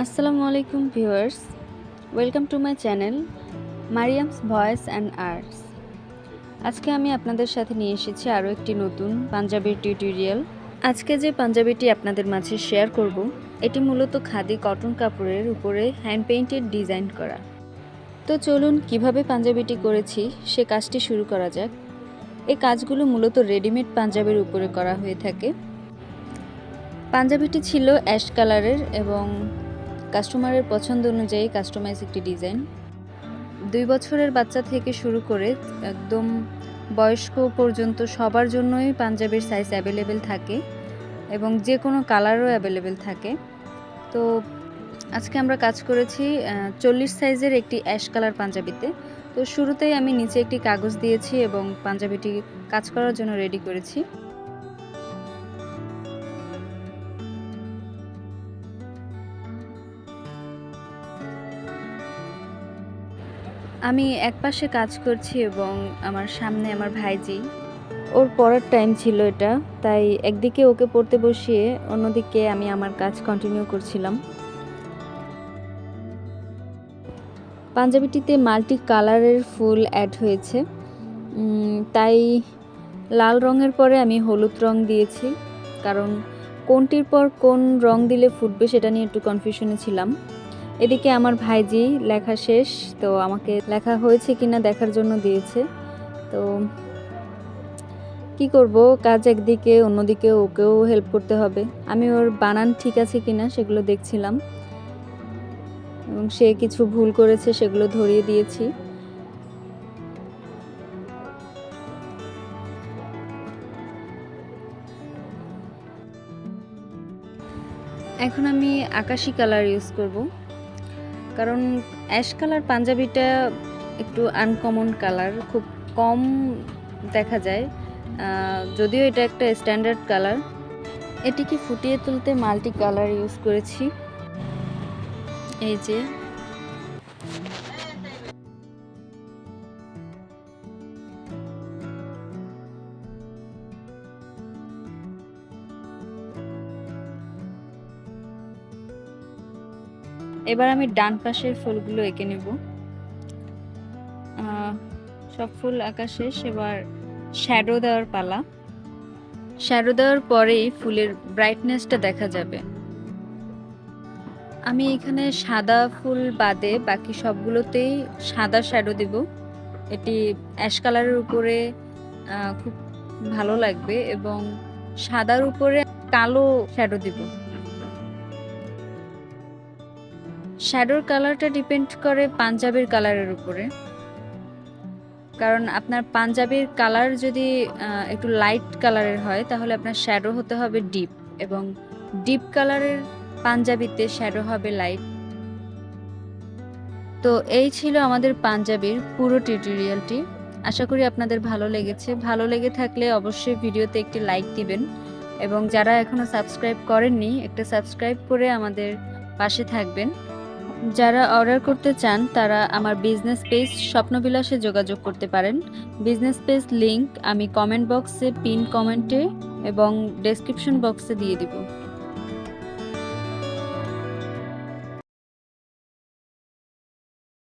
আসসালামু আলাইকুম viewers, welcome to my channel Mariam's voice and arts. আজকে আমি আপনাদের সাথে নিয়ে এসেছি আরও একটি নতুন পাঞ্জাবির টিউটোরিয়াল। আজকে যে পাঞ্জাবিটি আপনাদের মাঝে শেয়ার করব, এটি মূলত খাদি কটন কাপড়ের উপরে হ্যান্ড পেইন্টেড ডিজাইন করা। তো চলুন কিভাবে পাঞ্জাবিটি করেছি সে কাজটি শুরু করা যাক। এই কাজগুলো মূলত রেডিমেড পাঞ্জাবির উপরে করা হয়ে থাকে। পাঞ্জাবিটি ছিল অ্যাশ কালারের এবং কাস্টমারের পছন্দ অনুযায়ী কাস্টমাইজ একটি ডিজাইন। 2 বছরের বাচ্চা থেকে শুরু করে একদম বয়স্ক পর্যন্ত সবার জন্যই পাঞ্জাবির সাইজ অ্যাভেলেবেল থাকে এবং যে কোনো কালারও অ্যাভেলেবেল থাকে। তো আজকে আমরা কাজ করেছি 40 সাইজের একটি অ্যাশ কালার পাঞ্জাবিতে। তো শুরুতেই আমি নিচে একটি কাগজ দিয়েছি এবং পাঞ্জাবিটি কাজ করার জন্য রেডি করেছি। আমি একপাশে কাজ করছি এবং আমার সামনে আমার ভাইজি, ওর পড়ার টাইম ছিল এটা, তাই একদিকে ওকে পড়তে বসিয়ে অন্যদিকে আমি আমার কাজ কন্টিনিউ করছিলাম। পাঞ্জাবিটিতে মাল্টি কালারের ফুল অ্যাড হয়েছে, তাই লাল রঙের পরে আমি হলুদ রং দিয়েছি, কারণ কোনটির পর কোন রং দিলে ফুটবে সেটা নিয়ে একটু কনফিউশনে ছিলাম। এদিকে আমার ভাইজি লেখা শেষ, তো আমাকে লেখা হয়েছে কিনা দেখার জন্য দিয়েছে। তো কি করব, কাজ একদিকে অন্যদিকে ওকেও হেল্প করতে হবে। আমি ওর বানান ঠিক আছে কিনা সেগুলো দেখছিলাম এবং সে কিছু ভুল করেছে সেগুলো ধরিয়ে দিয়েছি। এখন আমি আকাশি কালার ইউজ করব, কারণ অ্যাশ কালার পাঞ্জাবিটা একটু আনকমন কালার, খুব কম দেখা যায়, যদিও এটা একটা স্ট্যান্ডার্ড কালার। এটিকে ফুটিয়ে তুলতে মাল্টি কালার ইউজ করেছি। এই যে এবার আমি ডান পাশের ফুলগুলো এঁকে নেব। সব ফুল আঁকা শেষ, এবার শ্যাডো দেওয়ার পালা। শ্যাডো দেওয়ার পরেই ফুলের ব্রাইটনেসটা দেখা যাবে। আমি এখানে সাদা ফুল বাদে বাকি সবগুলোতেই সাদা শ্যাডো দেব। এটি অ্যাশ কালারের উপরে খুব ভালো লাগবে এবং সাদার উপরে কালো শ্যাডো দিব। শ্যাডোর কালারটা ডিপেন্ড করে পাঞ্জাবির কালারের উপরে, কারণ আপনার পাঞ্জাবির কালার যদি একটু লাইট কালারের হয় তাহলে আপনার শ্যাডো হতে হবে ডিপ, এবং ডিপ কালারের পাঞ্জাবিতে শ্যাডো হবে লাইট। তো এই ছিল আমাদের পাঞ্জাবির পুরো টিউটোরিয়ালটি। আশা করি আপনাদের ভালো লেগেছে। ভালো লেগে থাকলে অবশ্যই ভিডিওতে একটি লাইক দিবেন এবং যারা এখনও সাবস্ক্রাইব করেননি একটা সাবস্ক্রাইব করে আমাদের পাশে থাকবেন। যারা অর্ডার করতে চান তারা আমার বিজনেস পেজ স্বপ্নবিলাসে যোগাযোগ করতে পারেন। বিজনেস পেজ লিংক আমি কমেন্ট বক্সে, পিন কমেন্টে এবং ডেসক্রিপশন বক্সে দিয়ে দিব।